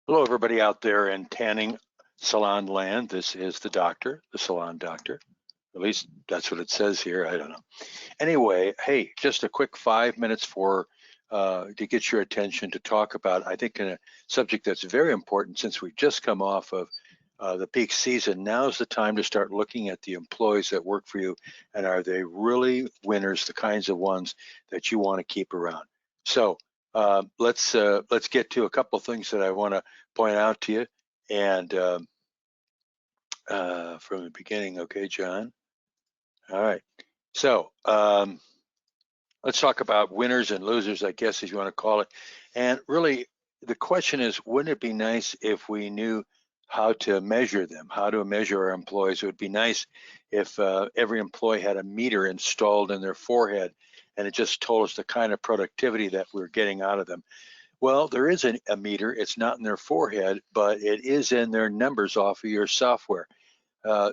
Hello, everybody out there in tanning salon land. This is the doctor, the salon doctor. At least that's what it says here. I don't know. Anyway, hey, just a quick 5 minutes to get your attention to talk about, I think, a subject that's very important since we've just come off of the peak season. Now's the time to start looking at the employees that work for you, and are they really winners, the kinds of ones that you want to keep around. So let's get to a couple of things that I want to point out to you, and from the beginning. Okay, John. All right. So let's talk about winners and losers, I guess, if you want to call it. And really, the question is, wouldn't it be nice if we knew how to measure them, how to measure our employees? It would be nice if every employee had a meter installed in their forehead, and it just told us the kind of productivity that we're getting out of them. Well, there is a meter. It's not in their forehead, but it is in their numbers off of your software.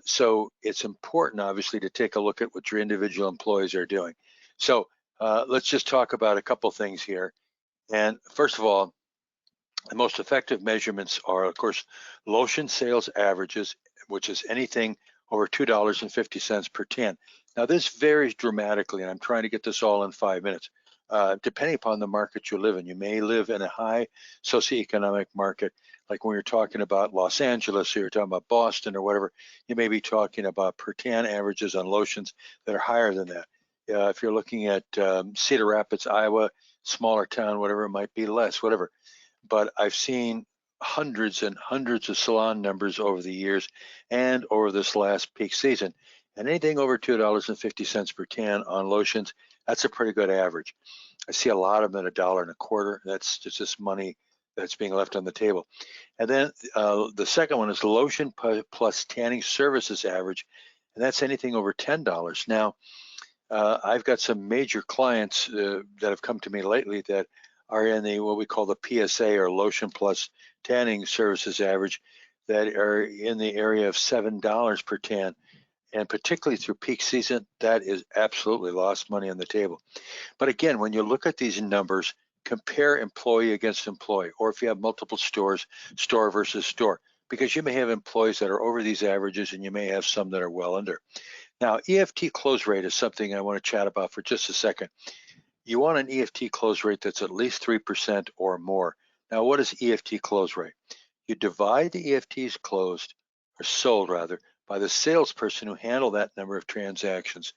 So it's important, obviously, to take a look at what your individual employees are doing. So let's just talk about a couple things here. And first of all, the most effective measurements are, of course, lotion sales averages, which is anything over $2.50 per tan. Now, this varies dramatically, and I'm trying to get this all in 5 minutes. Depending upon the market you live in. You may live in a high socioeconomic market, like when you're talking about Los Angeles, or you're talking about Boston or whatever, you may be talking about per tan averages on lotions that are higher than that. If you're looking at Cedar Rapids, Iowa, smaller town, whatever, it might be less, whatever. But I've seen hundreds and hundreds of salon numbers over the years and over this last peak season. And anything over $2.50 per tan on lotions, that's a pretty good average. I see a lot of them at $1.25. That's just money that's being left on the table. And then the second one is the lotion plus tanning services average, and that's anything over $10. Now, I've got some major clients that have come to me lately that are in the what we call the PSA, or lotion plus tanning services average, that are in the area of $7 per tan. And particularly through peak season, that is absolutely lost money on the table. But again, when you look at these numbers, compare employee against employee, or if you have multiple stores, store versus store, because you may have employees that are over these averages and you may have some that are well under. Now, EFT close rate is something I want to chat about for just a second. You want an EFT close rate that's at least 3% or more. Now, what is EFT close rate? You divide the EFTs closed, or sold rather, by the salesperson who handled that number of transactions.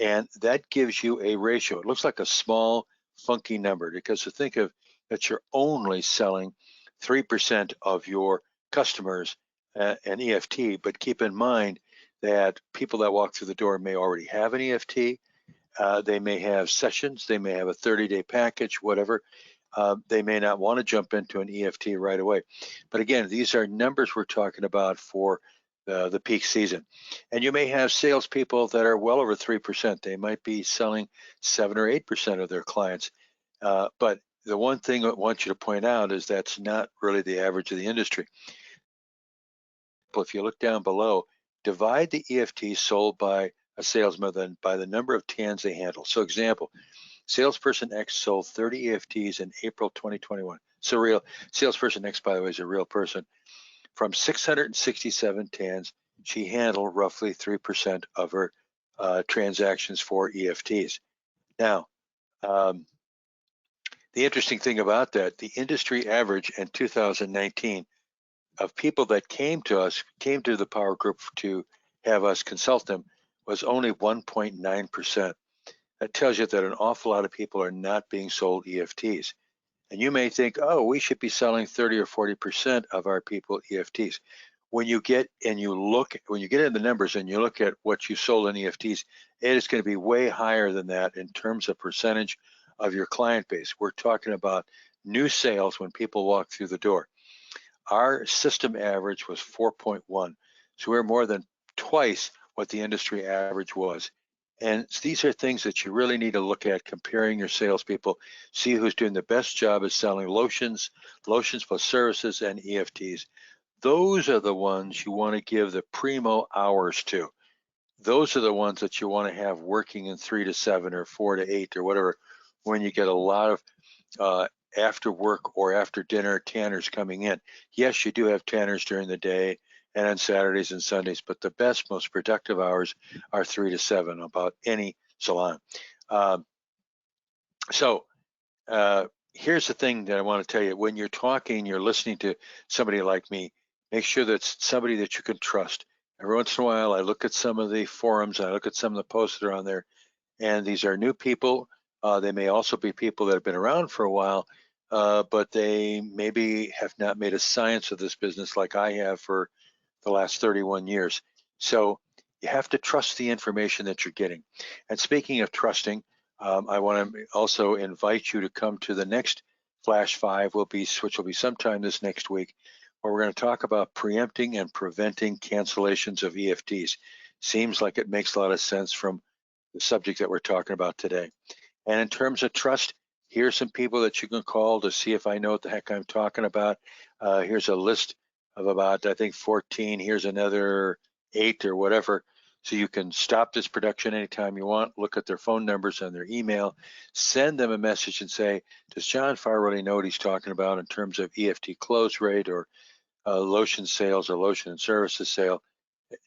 And that gives you a ratio. It looks like a small, funky number, because to think of that you're only selling 3% of your customers an EFT, but keep in mind that people that walk through the door may already have an EFT. They may have sessions, they may have a 30-day package, whatever. They may not want to jump into an EFT right away. But again, these are numbers we're talking about for the peak season. And you may have salespeople that are well over 3%. They might be selling 7 or 8% of their clients. But the one thing I want you to point out is that's not really the average of the industry. If you look down below, divide the EFT sold by a salesman then by the number of tans they handle. So example, salesperson X sold 30 EFTs in April 2021. So real salesperson X, by the way, is a real person. From 667 tans, she handled roughly 3% of her transactions for EFTs. Now, the interesting thing about that, the industry average in 2019 of people that came to the Power Group to have us consult them, was only 1.9%. That tells you that an awful lot of people are not being sold EFTs. And you may think, oh, we should be selling 30 or 40% of our people EFTs. When you get in the numbers and you look at what you sold in EFTs, it is going to be way higher than that in terms of percentage of your client base. We're talking about new sales when people walk through the door. Our system average was 4.1. So we're more than twice what the industry average was. And these are things that you really need to look at, comparing your salespeople, see who's doing the best job of selling lotions plus services, and EFTs. Those are the ones you want to give the primo hours to. Those are the ones that you want to have working in 3 to 7 or 4 to 8 or whatever, when you get a lot of after work or after dinner tanners coming in. Yes, you do have tanners during the day and on Saturdays and Sundays, but the best, most productive hours are 3 to 7 about any salon. So here's the thing that I want to tell you. When you're talking, you're listening to somebody like me, make sure that's somebody that you can trust. Every once in a while, I look at some of the forums, I look at some of the posts that are on there, and these are new people. They may also be people that have been around for a while, but they maybe have not made a science of this business like I have for the last 31 years. So you have to trust the information that you're getting. And speaking of trusting, I want to also invite you to come to the next Flash 5, which will be sometime this next week, where we're going to talk about preempting and preventing cancellations of EFTs. Seems like it makes a lot of sense from the subject that we're talking about today. And in terms of trust, here's some people that you can call to see if I know what the heck I'm talking about. Here's a list of about, I think, 14. Here's another 8 or whatever. So you can stop this production anytime you want, look at their phone numbers and their email, send them a message and say, does John Farr really know what he's talking about in terms of EFT close rate or lotion sales or lotion and services sale?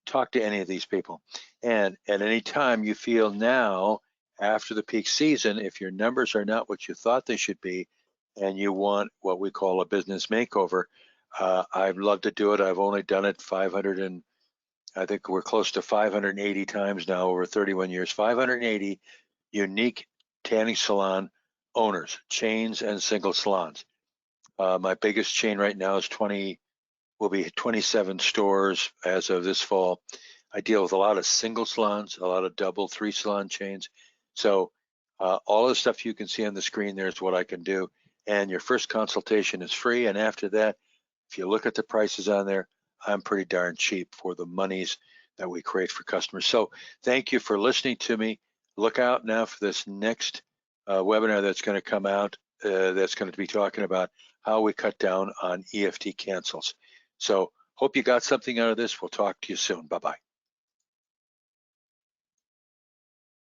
Talk to any of these people. And at any time you feel now, after the peak season, if your numbers are not what you thought they should be, and you want what we call a business makeover, I'd love to do it. I've only done it 500 and I think we're close to 580 times now over 31 years, 580 unique tanning salon owners, chains and single salons. My biggest chain right now is will be 27 stores as of this fall. I deal with a lot of single salons, a lot of double, 3 salon chains. So all the stuff you can see on the screen there is what I can do. And your first consultation is free. And after that, if you look at the prices on there, I'm pretty darn cheap for the monies that we create for customers. So thank you for listening to me. Look out now for this next webinar that's going to come out that's going to be talking about how we cut down on EFT cancels. So hope you got something out of this. We'll talk to you soon. Bye-bye.